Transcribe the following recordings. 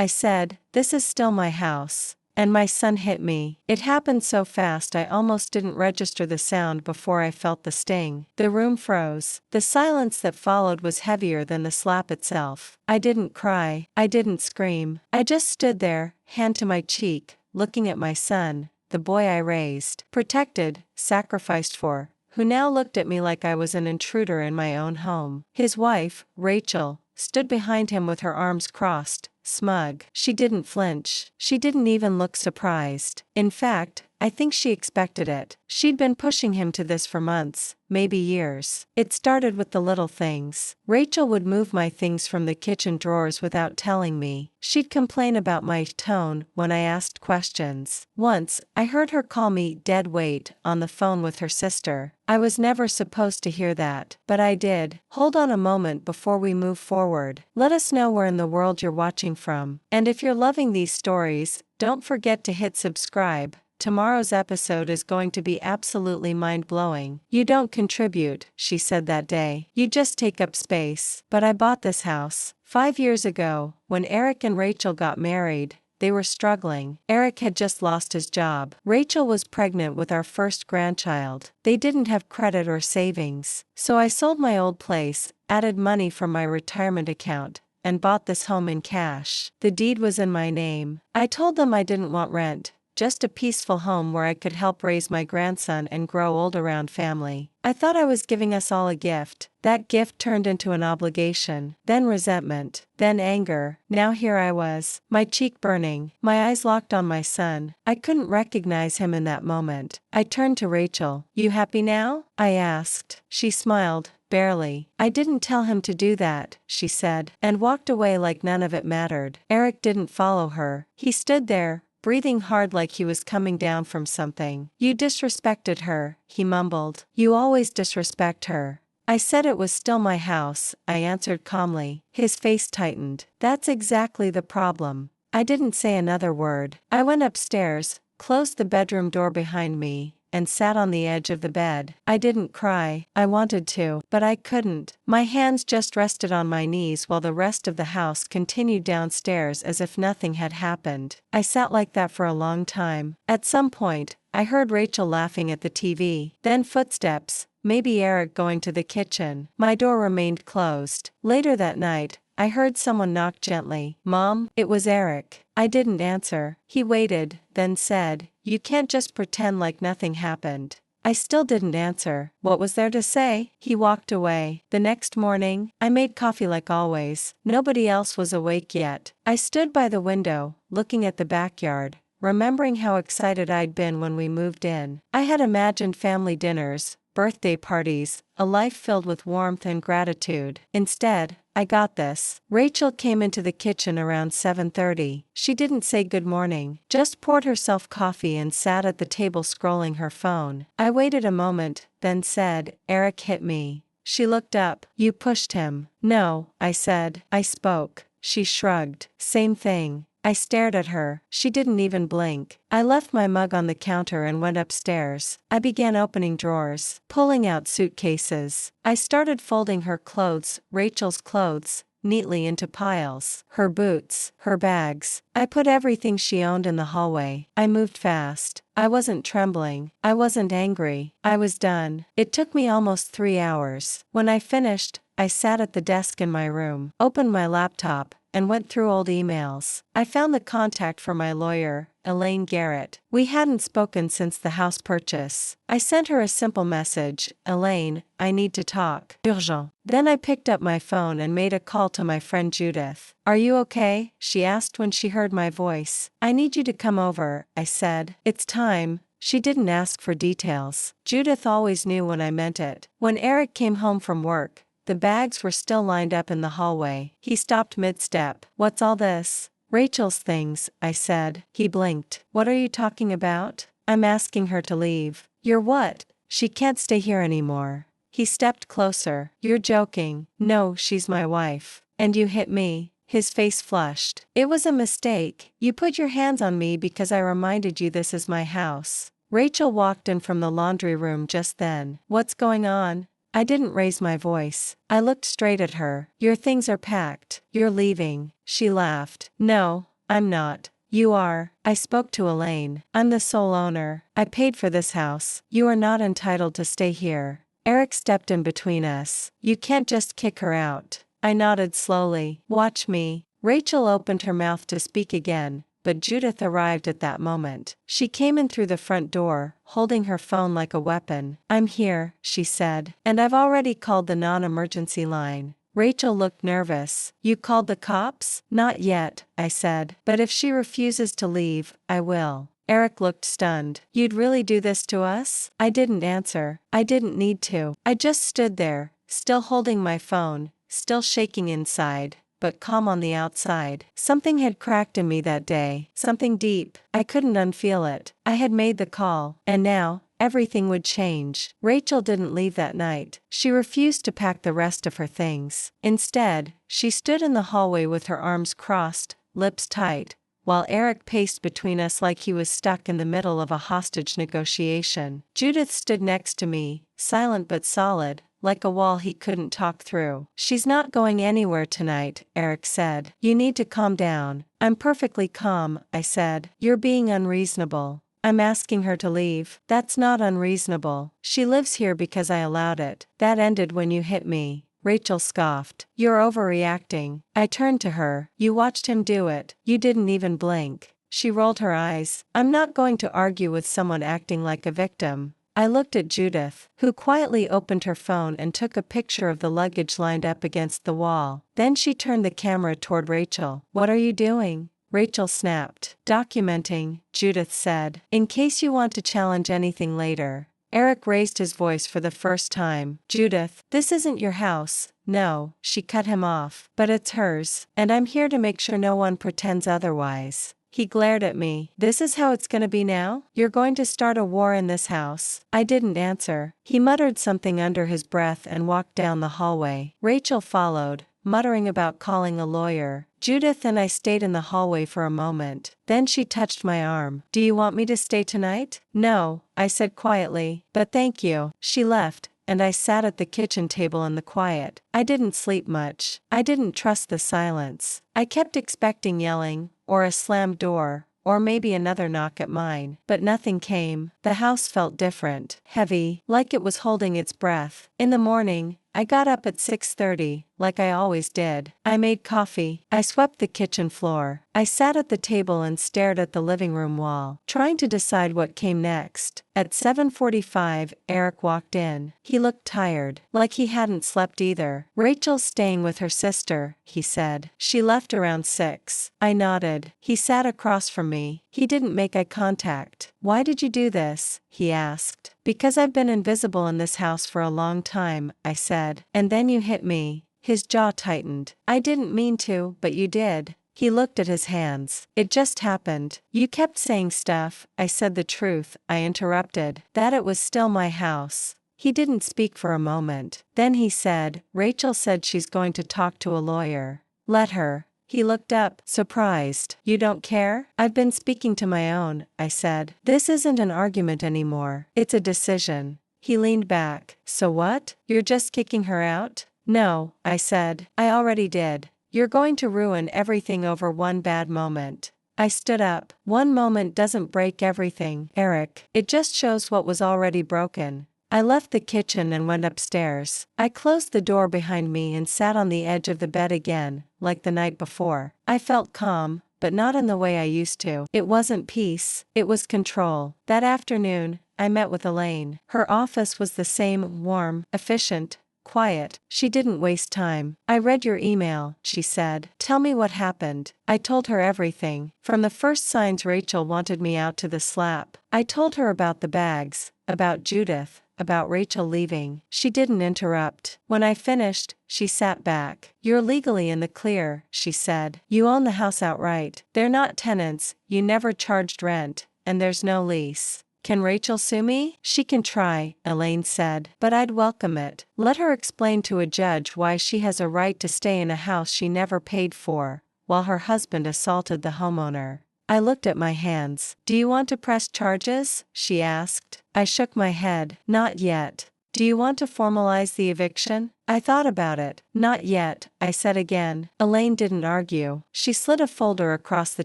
I said, this is still my house. And my son hit me. It happened so fast I almost didn't register the sound before I felt the sting. The room froze. The silence that followed was heavier than the slap itself. I didn't cry. I didn't scream. I just stood there, hand to my cheek, looking at my son, the boy I raised, protected, sacrificed for, who now looked at me like I was an intruder in my own home. His wife, Rachel, stood behind him with her arms crossed, smug. She didn't flinch. She didn't even look surprised. In fact, I think she expected it. She'd been pushing him to this for months, maybe years. It started with the little things. Rachel would move my things from the kitchen drawers without telling me. She'd complain about my tone when I asked questions. Once, I heard her call me dead weight on the phone with her sister. I was never supposed to hear that, but I did. Hold on a moment before we move forward. Let us know where in the world you're watching from. And if you're loving these stories, don't forget to hit subscribe. Tomorrow's episode is going to be absolutely mind-blowing. You don't contribute, she said that day. You just take up space. But I bought this house 5 years ago. When Eric and Rachel got married, they were struggling. Eric had just lost his job. Rachel was pregnant with our first grandchild. They didn't have credit or savings. So I sold my old place, added money from my retirement account, and bought this home in cash. The deed was in my name. I told them I didn't want rent, just a peaceful home where I could help raise my grandson and grow old around family. I thought I was giving us all a gift. That gift turned into an obligation, then resentment, then anger. Now here I was, my cheek burning, my eyes locked on my son. I couldn't recognize him in that moment. I turned to Rachel. You happy now? I asked. She smiled. Barely. I didn't tell him to do that, she said, and walked away like none of it mattered. Eric didn't follow her. He stood there, breathing hard like he was coming down from something. You disrespected her, he mumbled. You always disrespect her. I said it was still my house, I answered calmly. His face tightened. That's exactly the problem. I didn't say another word. I went upstairs, closed the bedroom door behind me, and sat on the edge of the bed. I didn't cry. I wanted to, but I couldn't. My hands just rested on my knees while the rest of the house continued downstairs as if nothing had happened. I sat like that for a long time. At some point, I heard Rachel laughing at the TV. Then footsteps, maybe Eric going to the kitchen. My door remained closed. Later that night, I heard someone knock gently. Mom, it was Eric. I didn't answer. He waited, then said, you can't just pretend like nothing happened. I still didn't answer. What was there to say? He walked away. The next morning, I made coffee like always. Nobody else was awake yet. I stood by the window, looking at the backyard, remembering how excited I'd been when we moved in. I had imagined family dinners, birthday parties, a life filled with warmth and gratitude. Instead, I got this. Rachel came into the kitchen around 7:30. She didn't say good morning, just poured herself coffee and sat at the table scrolling her phone. I waited a moment, then said, Eric hit me. She looked up. You pushed him. No, I said. I spoke. She shrugged. Same thing. I stared at her. She didn't even blink. I left my mug on the counter and went upstairs. I began opening drawers, pulling out suitcases. I started folding her clothes, Rachel's clothes, neatly into piles. Her boots, her bags. I put everything she owned in the hallway. I moved fast. I wasn't trembling. I wasn't angry. I was done. It took me almost 3 hours. When I finished, I sat at the desk in my room, opened my laptop, and went through old emails. I found the contact for my lawyer, Elaine Garrett. We hadn't spoken since the house purchase. I sent her a simple message, Elaine, I need to talk. Urgent. Then I picked up my phone and made a call to my friend Judith. Are you okay? She asked when she heard my voice. I need you to come over, I said. It's time. She didn't ask for details. Judith always knew when I meant it. When Eric came home from work, the bags were still lined up in the hallway. He stopped mid-step. What's all this? Rachel's things, I said. He blinked. What are you talking about? I'm asking her to leave. You're what? She can't stay here anymore. He stepped closer. You're joking. No, she's my wife. And you hit me. His face flushed. It was a mistake. You put your hands on me because I reminded you this is my house. Rachel walked in from the laundry room just then. What's going on? I didn't raise my voice. I looked straight at her. Your things are packed. You're leaving. She laughed. No, I'm not. You are. I spoke to Elaine. I'm the sole owner. I paid for this house. You are not entitled to stay here. Eric stepped in between us. You can't just kick her out. I nodded slowly. Watch me. Rachel opened her mouth to speak again, but Judith arrived at that moment. She came in through the front door, holding her phone like a weapon. I'm here, she said, and I've already called the non-emergency line. Rachel looked nervous. You called the cops? Not yet, I said, but if she refuses to leave, I will. Eric looked stunned. You'd really do this to us? I didn't answer. I didn't need to. I just stood there, still holding my phone, still shaking inside, but calm on the outside. Something had cracked in me that day, something deep. I couldn't unfeel it. I had made the call, and now, everything would change. Rachel didn't leave that night. She refused to pack the rest of her things. Instead, she stood in the hallway with her arms crossed, lips tight, while Eric paced between us like he was stuck in the middle of a hostage negotiation. Judith stood next to me, silent but solid, like a wall he couldn't talk through. She's not going anywhere tonight, Eric said. You need to calm down. I'm perfectly calm, I said. You're being unreasonable. I'm asking her to leave. That's not unreasonable. She lives here because I allowed it. That ended when you hit me. Rachel scoffed. You're overreacting. I turned to her. You watched him do it. You didn't even blink. She rolled her eyes. I'm not going to argue with someone acting like a victim. I looked at Judith, who quietly opened her phone and took a picture of the luggage lined up against the wall. Then she turned the camera toward Rachel. What are you doing? Rachel snapped. Documenting, Judith said, in case you want to challenge anything later. Eric raised his voice for the first time. Judith, this isn't your house. No, she cut him off. But it's hers, and I'm here to make sure no one pretends otherwise. He glared at me. This is how it's gonna be now? You're going to start a war in this house? I didn't answer. He muttered something under his breath and walked down the hallway. Rachel followed, muttering about calling a lawyer. Judith and I stayed in the hallway for a moment. Then she touched my arm. Do you want me to stay tonight? No, I said quietly, but thank you. She left, and I sat at the kitchen table in the quiet. I didn't sleep much. I didn't trust the silence. I kept expecting yelling, or a slammed door, or maybe another knock at mine, but nothing came. The house felt different, heavy, like it was holding its breath. In the morning, I got up at 6:30, like I always did. I made coffee. I swept the kitchen floor. I sat at the table and stared at the living room wall, trying to decide what came next. At 7:45, Eric walked in. He looked tired, like he hadn't slept either. Rachel's staying with her sister, he said. She left around 6. I nodded. He sat across from me. He didn't make eye contact. Why did you do this? He asked. Because I've been invisible in this house for a long time, I said. And then you hit me. His jaw tightened. I didn't mean to, but you did. He looked at his hands. It just happened. You kept saying stuff. I said the truth, I interrupted. That it was still my house. He didn't speak for a moment. Then he said, Rachel said she's going to talk to a lawyer. Let her. He looked up, surprised. You don't care? I've been speaking to my own, I said. This isn't an argument anymore. It's a decision. He leaned back. So what? You're just kicking her out? No, I said. I already did. You're going to ruin everything over one bad moment. I stood up. One moment doesn't break everything, Eric. It just shows what was already broken. I left the kitchen and went upstairs. I closed the door behind me and sat on the edge of the bed again, like the night before. I felt calm, but not in the way I used to. It wasn't peace, it was control. That afternoon, I met with Elaine. Her office was the same, warm, efficient, quiet. She didn't waste time. I read your email, she said. Tell me what happened. I told her everything. From the first signs Rachel wanted me out to the slap. I told her about the bags, about Judith, about Rachel leaving. She didn't interrupt. When I finished, she sat back. You're legally in the clear, she said. You own the house outright. They're not tenants, you never charged rent, and there's no lease. Can Rachel sue me? She can try, Elaine said, but I'd welcome it. Let her explain to a judge why she has a right to stay in a house she never paid for, while her husband assaulted the homeowner. I looked at my hands. Do you want to press charges? She asked. I shook my head. Not yet. Do you want to formalize the eviction? I thought about it. Not yet, I said again. Elaine didn't argue. She slid a folder across the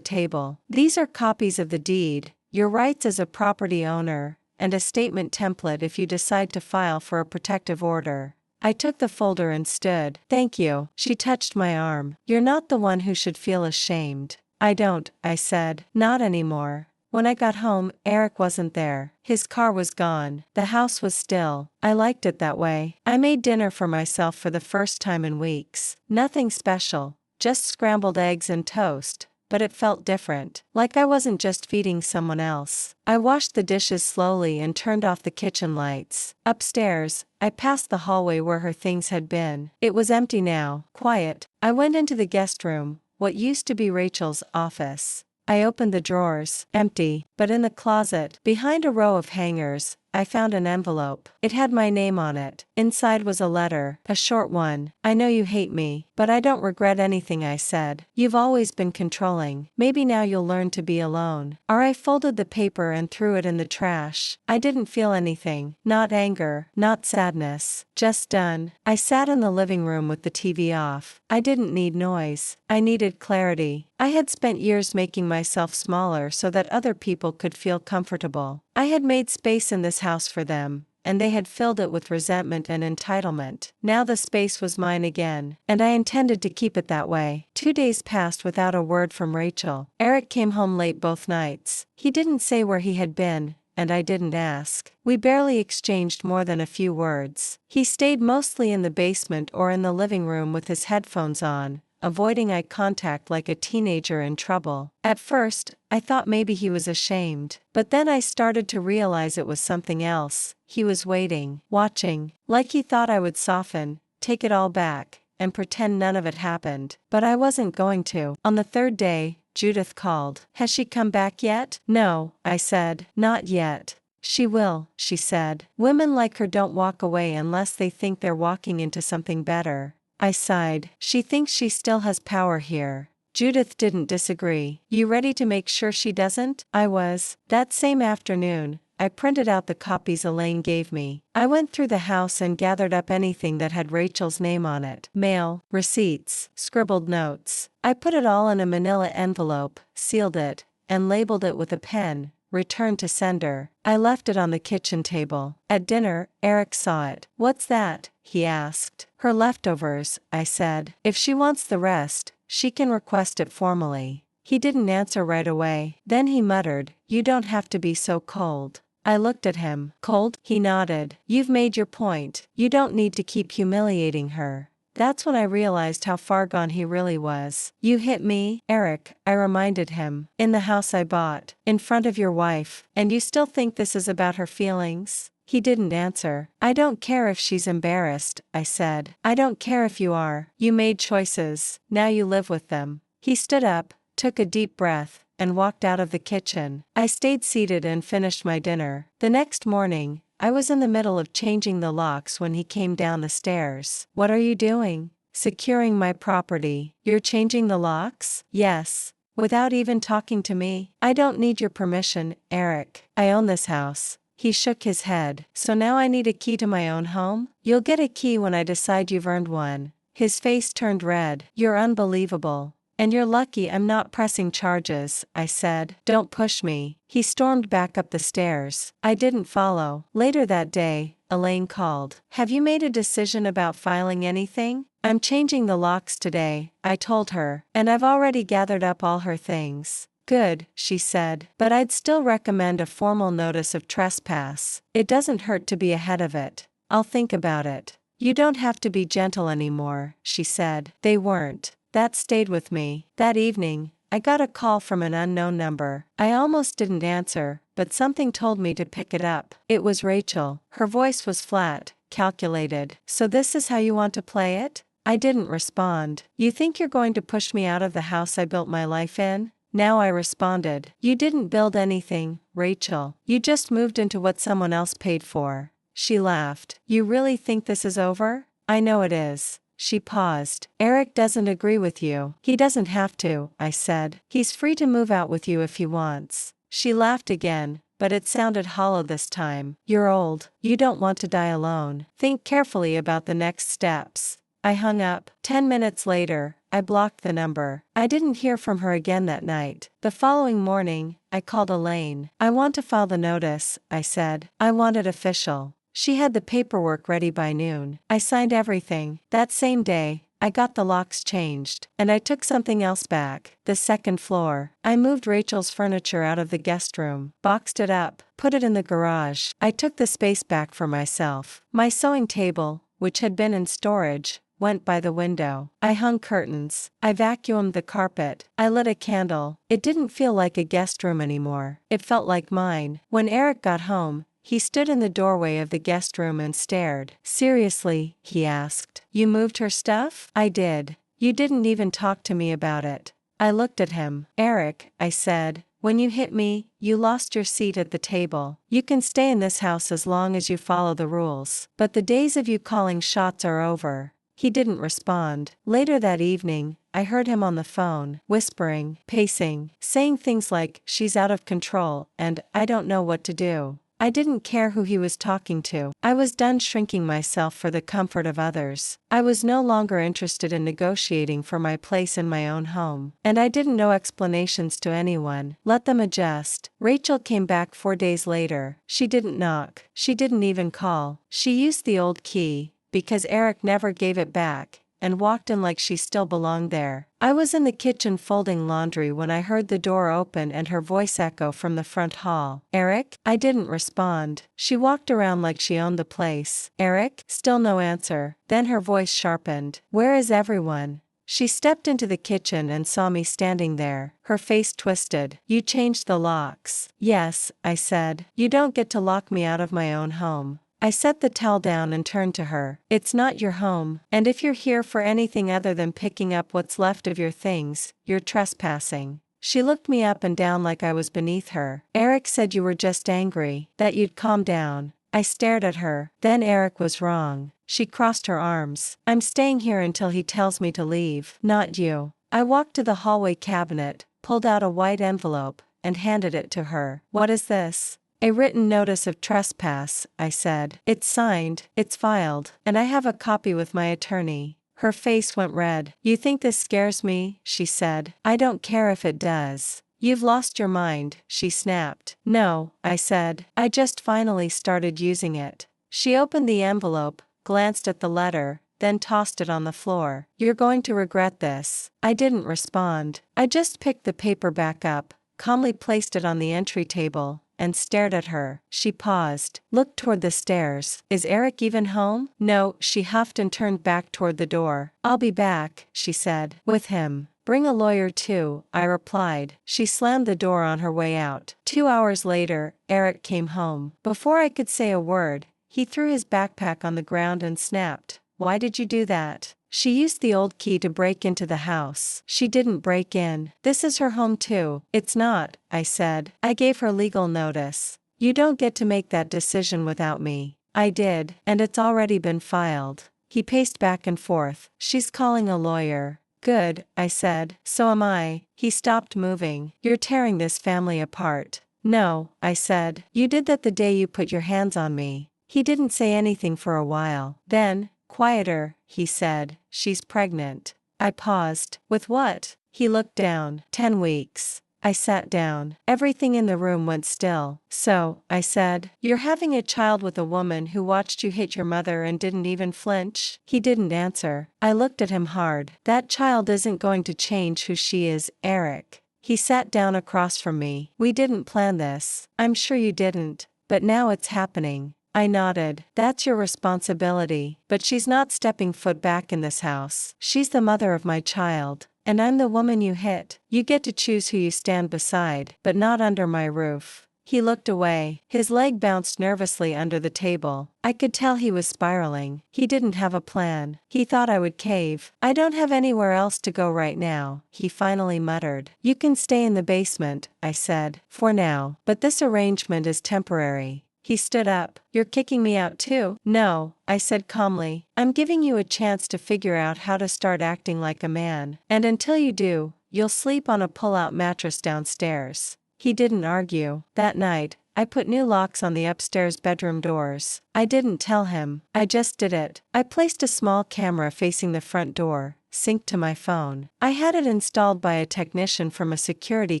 table. These are copies of the deed, your rights as a property owner, and a statement template if you decide to file for a protective order. I took the folder and stood. Thank you. She touched my arm. You're not the one who should feel ashamed. I don't, I said. Not anymore. When I got home, Eric wasn't there. His car was gone. The house was still. I liked it that way. I made dinner for myself for the first time in weeks. Nothing special, just scrambled eggs and toast. But it felt different, like I wasn't just feeding someone else. I washed the dishes slowly and turned off the kitchen lights. Upstairs, I passed the hallway where her things had been. It was empty now, quiet. I went into the guest room, what used to be Rachel's office. I opened the drawers, empty, but in the closet, behind a row of hangers, I found an envelope. It had my name on it. Inside was a letter, a short one. I know you hate me, but I don't regret anything I said. You've always been controlling. Maybe now you'll learn to be alone. I folded the paper and threw it in the trash. I didn't feel anything. Not anger, not sadness. Just done. I sat in the living room with the TV off. I didn't need noise. I needed clarity. I had spent years making myself smaller so that other people could feel comfortable. I had made space in this house for them, and they had filled it with resentment and entitlement. Now the space was mine again, and I intended to keep it that way. 2 days passed without a word from Rachel. Eric came home late both nights. He didn't say where he had been, and I didn't ask. We barely exchanged more than a few words. He stayed mostly in the basement or in the living room with his headphones on, avoiding eye contact like a teenager in trouble. At first, I thought maybe he was ashamed, but then I started to realize it was something else. He was waiting, watching, like he thought I would soften, take it all back, and pretend none of it happened. But I wasn't going to. On the third day, Judith called. Has she come back yet? No, I said. Not yet. She will, she said. Women like her don't walk away unless they think they're walking into something better. I sighed. She thinks she still has power here. Judith didn't disagree. You ready to make sure she doesn't? I was. That same afternoon, I printed out the copies Elaine gave me. I went through the house and gathered up anything that had Rachel's name on it. Mail, receipts, scribbled notes. I put it all in a manila envelope, sealed it, and labeled it with a pen. Returned to sender. I left it on the kitchen table. At dinner, Eric saw it. What's that? He asked. Her leftovers, I said. If she wants the rest, she can request it formally. He didn't answer right away. Then he muttered, you don't have to be so cold. I looked at him. Cold? He nodded. You've made your point. You don't need to keep humiliating her. That's when I realized how far gone he really was. You hit me, Eric, I reminded him. In the house I bought, in front of your wife, and you still think this is about her feelings? He didn't answer. I don't care if she's embarrassed, I said. I don't care if you are. You made choices. Now you live with them. He stood up, took a deep breath, and walked out of the kitchen. I stayed seated and finished my dinner. The next morning, I was in the middle of changing the locks when he came down the stairs. What are you doing? Securing my property. You're changing the locks? Yes. Without even talking to me? I don't need your permission, Eric. I own this house. He shook his head. So now I need a key to my own home? You'll get a key when I decide you've earned one. His face turned red. You're unbelievable. And you're lucky I'm not pressing charges, I said. Don't push me. He stormed back up the stairs. I didn't follow. Later that day, Elaine called. Have you made a decision about filing anything? I'm changing the locks today, I told her, and I've already gathered up all her things. Good, she said, but I'd still recommend a formal notice of trespass. It doesn't hurt to be ahead of it. I'll think about it. You don't have to be gentle anymore, she said. They weren't. That stayed with me. That evening, I got a call from an unknown number. I almost didn't answer, but something told me to pick it up. It was Rachel. Her voice was flat, calculated. So this is how you want to play it? I didn't respond. You think you're going to push me out of the house I built my life in? Now I responded. You didn't build anything, Rachel. You just moved into what someone else paid for. She laughed. You really think this is over? I know it is. She paused. Eric doesn't agree with you. He doesn't have to, I said. He's free to move out with you if he wants. She laughed again, but it sounded hollow this time. "You're old. You don't want to die alone. Think carefully about the next steps." I hung up. 10 minutes later, I blocked the number. I didn't hear from her again that night. The following morning, I called Elaine. "I want to file the notice," I said. "I want it official." She had the paperwork ready by noon. I signed everything. That same day, I got the locks changed, and I took something else back, the second floor. I moved Rachel's furniture out of the guest room, boxed it up, put it in the garage. I took the space back for myself. My sewing table, which had been in storage, went by the window. I hung curtains. I vacuumed the carpet. I lit a candle. It didn't feel like a guest room anymore. It felt like mine. When Eric got home, he stood in the doorway of the guest room and stared. "Seriously?" he asked. "You moved her stuff?" "I did. You didn't even talk to me about it." I looked at him. "Eric," I said, "when you hit me, you lost your seat at the table. You can stay in this house as long as you follow the rules. But the days of you calling shots are over." He didn't respond. Later that evening, I heard him on the phone, whispering, pacing, saying things like, "She's out of control," and "I don't know what to do." I didn't care who he was talking to. I was done shrinking myself for the comfort of others. I was no longer interested in negotiating for my place in my own home. And I didn't know explanations to anyone. Let them adjust. Rachel came back 4 days later. She didn't knock. She didn't even call. She used the old key, because Eric never gave it back, and walked in like she still belonged there. I was in the kitchen folding laundry when I heard the door open and her voice echo from the front hall. "Eric?" I didn't respond. She walked around like she owned the place. "Eric?" Still no answer. Then her voice sharpened. "Where is everyone?" She stepped into the kitchen and saw me standing there, her face twisted. "You changed the locks." "Yes," I said. "You don't get to lock me out of my own home." I set the towel down and turned to her. "It's not your home, and if you're here for anything other than picking up what's left of your things, you're trespassing." She looked me up and down like I was beneath her. "Eric said you were just angry, that you'd calm down." I stared at her. Then Eric was wrong. She crossed her arms. "I'm staying here until he tells me to leave, not you." I walked to the hallway cabinet, pulled out a white envelope, and handed it to her. "What is this?" "A written notice of trespass," I said. "It's signed, it's filed, and I have a copy with my attorney." Her face went red. "You think this scares me?" she said. "I don't care if it does." "You've lost your mind," she snapped. "No," I said. "I just finally started using it." She opened the envelope, glanced at the letter, then tossed it on the floor. "You're going to regret this." I didn't respond. I just picked the paper back up, calmly placed it on the entry table, and stared at her. She paused, looked toward the stairs. "Is Eric even home?" "No," she huffed and turned back toward the door. "I'll be back," she said. "With him." "Bring a lawyer too," I replied. She slammed the door on her way out. 2 hours later, Eric came home. Before I could say a word, he threw his backpack on the ground and snapped, "Why did you do that?" "She used the old key to break into the house." "She didn't break in. This is her home too." "It's not," I said. "I gave her legal notice. You don't get to make that decision without me." "I did, and it's already been filed." He paced back and forth. "She's calling a lawyer." "Good," I said. "So am I." He stopped moving. "You're tearing this family apart." "No," I said. "You did that the day you put your hands on me." He didn't say anything for a while. Then, quieter, he said, "She's pregnant." I paused. "With what?" He looked down. 10 weeks. I sat down. Everything in the room went still. "So," I said, "you're having a child with a woman who watched you hit your mother and didn't even flinch?" He didn't answer. I looked at him hard. "That child isn't going to change who she is, Eric." He sat down across from me. "We didn't plan this. I'm sure you didn't. But now it's happening." I nodded. "That's your responsibility, but she's not stepping foot back in this house. She's the mother of my child, and I'm the woman you hit. You get to choose who you stand beside, but not under my roof." He looked away. His leg bounced nervously under the table. I could tell he was spiraling. He didn't have a plan. He thought I would cave. "I don't have anywhere else to go right now," he finally muttered. "You can stay in the basement," I said, "for now, but this arrangement is temporary." He stood up. "You're kicking me out too?" "No," I said calmly. "I'm giving you a chance to figure out how to start acting like a man. And until you do, you'll sleep on a pull-out mattress downstairs." He didn't argue. That night, I put new locks on the upstairs bedroom doors. I didn't tell him, I just did it. I placed a small camera facing the front door, synced to my phone. I had it installed by a technician from a security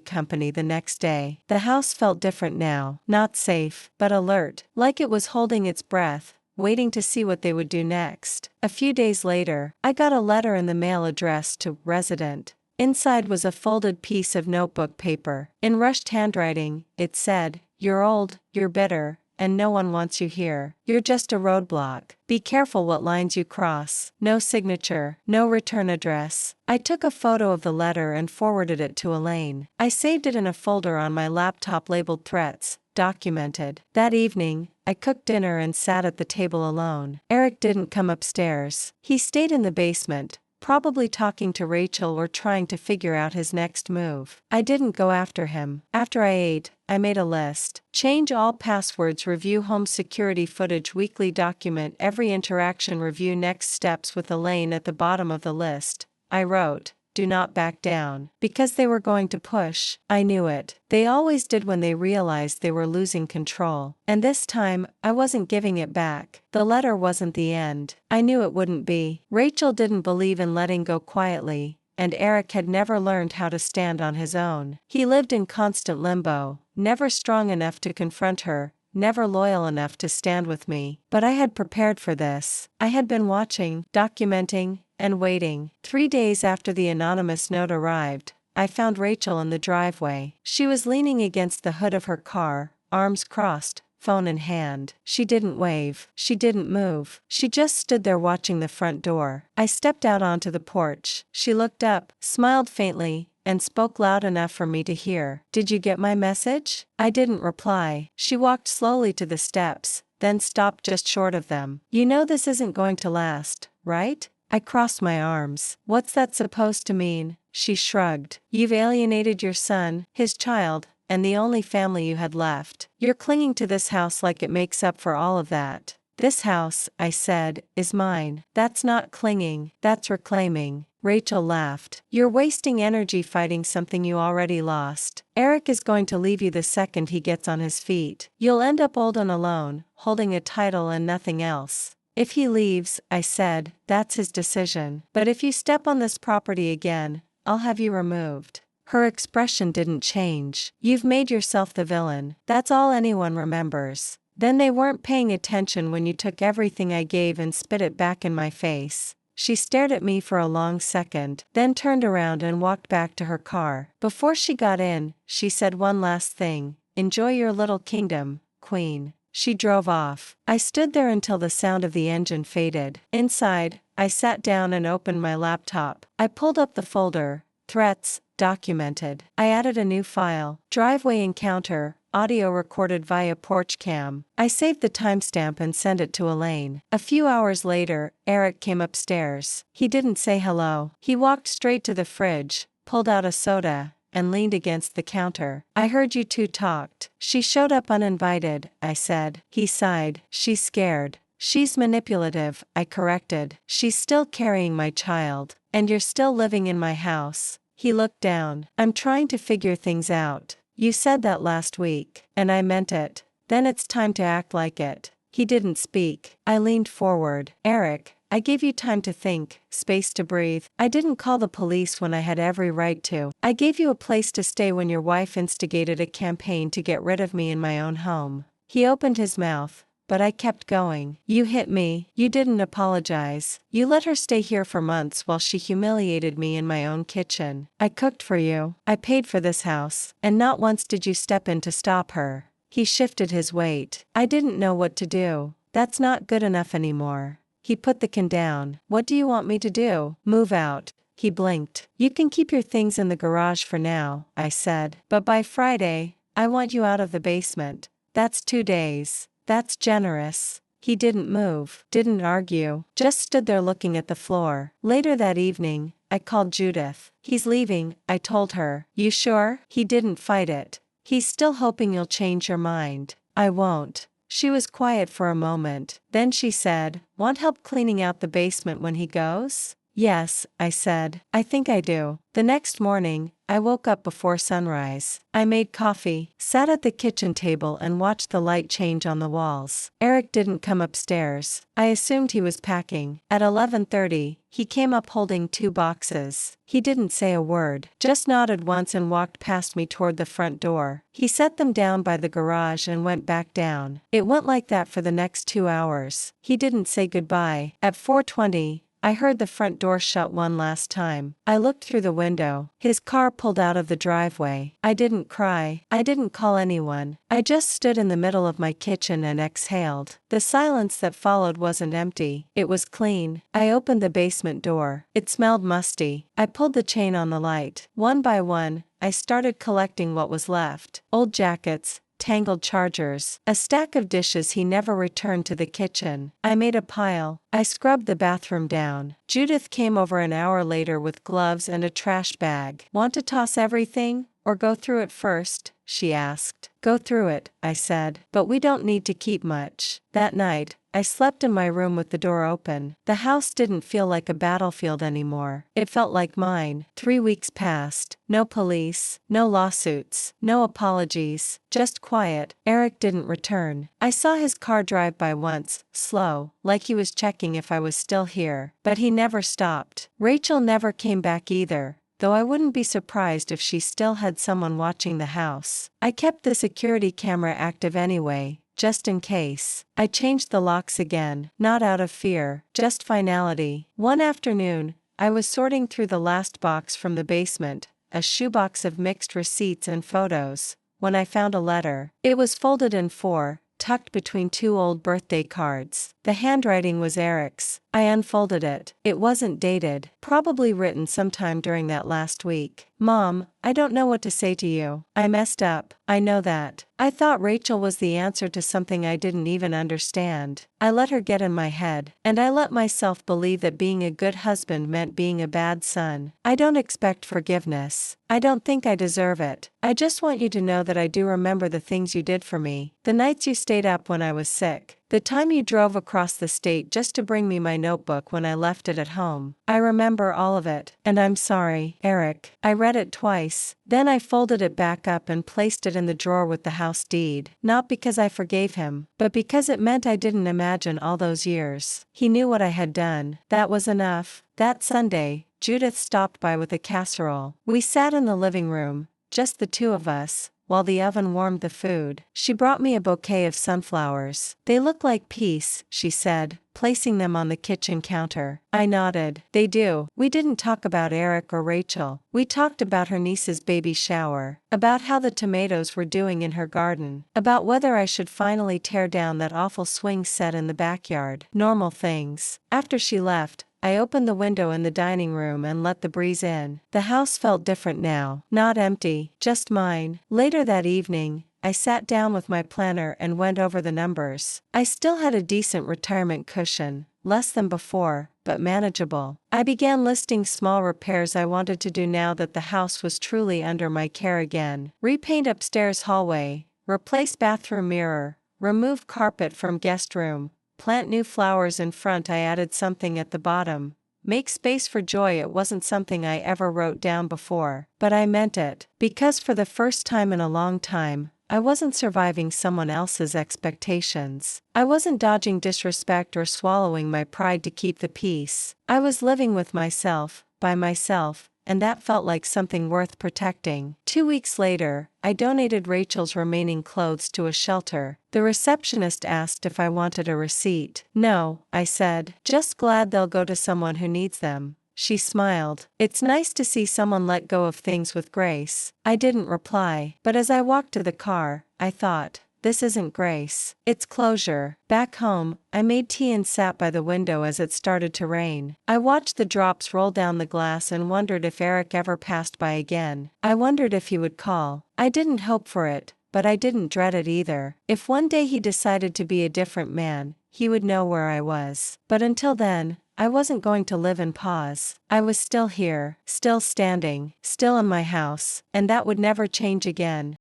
company the next day. The house felt different now, not safe, but alert, like it was holding its breath, waiting to see what they would do next. A few days later, I got a letter in the mail addressed to Resident. Inside was a folded piece of notebook paper. In rushed handwriting, it said, "You're old, you're bitter, and no one wants you here. You're just a roadblock. Be careful what lines you cross." No signature, no return address. I took a photo of the letter and forwarded it to Elaine. I saved it in a folder on my laptop labeled Threats, Documented. That evening, I cooked dinner and sat at the table alone. Eric didn't come upstairs. He stayed in the basement, probably talking to Rachel or trying to figure out his next move. I didn't go after him. After I ate, I made a list. Change all passwords, review home security footage weekly, document every interaction, review next steps with Elaine. At the bottom of the list, I wrote, "Do not back down." Because they were going to push, I knew it. They always did when they realized they were losing control. And this time, I wasn't giving it back. The letter wasn't the end. I knew it wouldn't be. Rachel didn't believe in letting go quietly, and Eric had never learned how to stand on his own. He lived in constant limbo, never strong enough to confront her, never loyal enough to stand with me. But I had prepared for this. I had been watching, documenting, and waiting. 3 days after the anonymous note arrived, I found Rachel in the driveway. She was leaning against the hood of her car, arms crossed, phone in hand. She didn't wave. She didn't move. She just stood there watching the front door. I stepped out onto the porch. She looked up, smiled faintly, and spoke loud enough for me to hear. "Did you get my message?" I didn't reply. She walked slowly to the steps, then stopped just short of them. "You know this isn't going to last, right?" I crossed my arms. "What's that supposed to mean?" She shrugged. "You've alienated your son, his child, and the only family you had left. You're clinging to this house like it makes up for all of that." "This house," I said, "is mine." "That's not clinging, that's reclaiming." Rachel laughed. "You're wasting energy fighting something you already lost. Eric is going to leave you the second he gets on his feet. You'll end up old and alone, holding a title and nothing else." "If he leaves," I said, "that's his decision. But if you step on this property again, I'll have you removed." Her expression didn't change. "You've made yourself the villain. That's all anyone remembers. Then they weren't paying attention when you took everything I gave and spit it back in my face." She stared at me for a long second, then turned around and walked back to her car. Before she got in, she said one last thing, "Enjoy your little kingdom, Queen." She drove off. I stood there until the sound of the engine faded. Inside, I sat down and opened my laptop. I pulled up the folder, Threats, Documented. I added a new file, Driveway Encounter, audio recorded via porch cam. I saved the timestamp and sent it to Elaine. A few hours later, Eric came upstairs. He didn't say hello. He walked straight to the fridge, pulled out a soda, and leaned against the counter. "I heard you two talked." "She showed up uninvited," I said. He sighed. "She's scared." "She's manipulative," I corrected. "She's still carrying my child. And you're still living in my house." He looked down. "I'm trying to figure things out. You said that last week, and I meant it. Then it's time to act like it." He didn't speak. I leaned forward. "Eric, I gave you time to think, space to breathe. I didn't call the police when I had every right to. I gave you a place to stay when your wife instigated a campaign to get rid of me in my own home." He opened his mouth, but I kept going. "You hit me. You didn't apologize. You let her stay here for months while she humiliated me in my own kitchen. I cooked for you. I paid for this house. And not once did you step in to stop her." He shifted his weight. "I didn't know what to do. That's not good enough anymore." He put the can down. "What do you want me to do? Move out?" He blinked. "You can keep your things in the garage for now," I said. "But by Friday, I want you out of the basement." "That's 2 days. That's generous." He didn't move, didn't argue, just stood there looking at the floor. Later that evening, I called Judith. "He's leaving," I told her. "You sure?" He didn't fight it. "He's still hoping you'll change your mind." "I won't." She was quiet for a moment. Then she said, "Want help cleaning out the basement when he goes?" Yes, I said. I think I do. The next morning, I woke up before sunrise. I made coffee, sat at the kitchen table and watched the light change on the walls. Eric didn't come upstairs. I assumed he was packing. At 11:30, he came up holding 2 boxes. He didn't say a word, just nodded once and walked past me toward the front door. He set them down by the garage and went back down. It went like that for the next 2 hours. He didn't say goodbye. At 4:20, I heard the front door shut one last time. I looked through the window. His car pulled out of the driveway. I didn't cry. I didn't call anyone. I just stood in the middle of my kitchen and exhaled. The silence that followed wasn't empty. It was clean. I opened the basement door. It smelled musty. I pulled the chain on the light. One by one, I started collecting what was left. Old jackets, tangled chargers, a stack of dishes he never returned to the kitchen. I made a pile. I scrubbed the bathroom down. Judith came over an hour later with gloves and a trash bag. Want to toss everything, or go through it first? She asked. Go through it, I said, but we don't need to keep much. That night, I slept in my room with the door open. The house didn't feel like a battlefield anymore. It felt like mine. 3 weeks passed. No police, no lawsuits, no apologies, just quiet. Eric didn't return. I saw his car drive by once, slow, like he was checking if I was still here, but he never stopped. Rachel never came back either, though I wouldn't be surprised if she still had someone watching the house. I kept the security camera active anyway, just in case. I changed the locks again, not out of fear, just finality. One afternoon, I was sorting through the last box from the basement, a shoebox of mixed receipts and photos, when I found a letter. It was folded in 4, tucked between 2 old birthday cards. The handwriting was Eric's. I unfolded it. It wasn't dated, probably written sometime during that last week. Mom, I don't know what to say to you. I messed up. I know that. I thought Rachel was the answer to something I didn't even understand. I let her get in my head, and I let myself believe that being a good husband meant being a bad son. I don't expect forgiveness. I don't think I deserve it. I just want you to know that I do remember the things you did for me. The nights you stayed up when I was sick. The time you drove across the state just to bring me my notebook when I left it at home. I remember all of it, and I'm sorry, Eric. I read it twice, then I folded it back up and placed it in the drawer with the house deed. Not because I forgave him, but because it meant I didn't imagine all those years. He knew what I had done. That was enough. That Sunday, Judith stopped by with a casserole. We sat in the living room, just the 2 of us, while the oven warmed the food. She brought me a bouquet of sunflowers. They look like peace, she said, placing them on the kitchen counter. I nodded. They do. We didn't talk about Eric or Rachel. We talked about her niece's baby shower, about how the tomatoes were doing in her garden, about whether I should finally tear down that awful swing set in the backyard. Normal things. After she left, I opened the window in the dining room and let the breeze in. The house felt different now. Not empty, just mine. Later that evening, I sat down with my planner and went over the numbers. I still had a decent retirement cushion, less than before, but manageable. I began listing small repairs I wanted to do now that the house was truly under my care again. Repaint upstairs hallway, replace bathroom mirror, remove carpet from guest room, plant new flowers in front. I added something at the bottom. Make space for joy. It wasn't something I ever wrote down before, but I meant it, because for the first time in a long time, I wasn't surviving someone else's expectations. I wasn't dodging disrespect or swallowing my pride to keep the peace. I was living with myself, by myself, and that felt like something worth protecting. 2 weeks later, I donated Rachel's remaining clothes to a shelter. The receptionist asked if I wanted a receipt. No, I said, just glad they'll go to someone who needs them. She smiled. It's nice to see someone let go of things with grace. I didn't reply, but as I walked to the car, I thought, this isn't grace. It's closure. Back home, I made tea and sat by the window as it started to rain. I watched the drops roll down the glass and wondered if Eric ever passed by again. I wondered if he would call. I didn't hope for it, but I didn't dread it either. If one day he decided to be a different man, he would know where I was. But until then, I wasn't going to live in pause. I was still here, still standing, still in my house, and that would never change again.